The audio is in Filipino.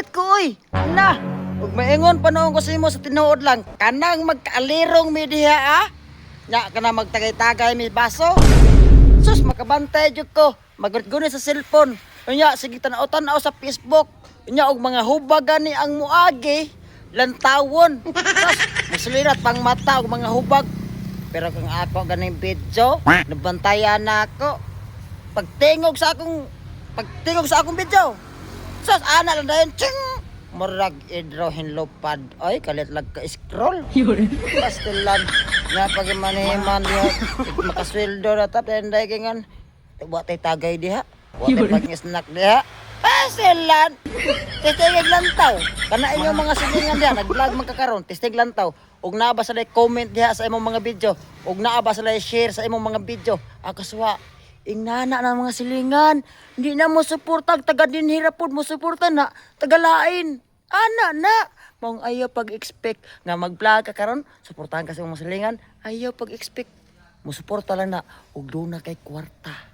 Init ko uy. Na. Ug maingon pa noon ko sa imo sa tinuod lang. Kanang magkaalirong mi diha ah. Nya kana magtagay-tagay mi baso. Sus makabantay jud ko. Magud-guni sa cellphone. Unya sige tan-aw sa Facebook. Unya og mga hubag gani ang muagi. Lantawon. Sus maslirat pang mata og mga hubag. Pero kung ako ganing video, nabantayan na ako. Pagtingog sa akong video. Sus, ana lang dayon, ching! Murag idrohin lupad. Ay, kalit lag ka scroll. Pastilan. Nga pag maniman diha, makasweldo na tap, dayon dahi kingan. Buat tay tagay diha. Buat tay pag-snack diha. Pastilan. Tistig lantaw. Kana inyong mga silingan diha, nag-vlog magkakaroon, tistig lantaw. Ug naa ba sila comment diha sa imong mga video? Ug naa ba sila share sa imong mga video? Akaswa, ingnana na mga silingan. Hindi na mo suportag taga dinhira pod mo suporta na tagalain. Ana na. Mong ayaw pag-expect nga mag-vlog ka karon, suportahan ka sa mga silingan. Ayaw pag-expect. Mo suporta lang na ug do na kay kwarta.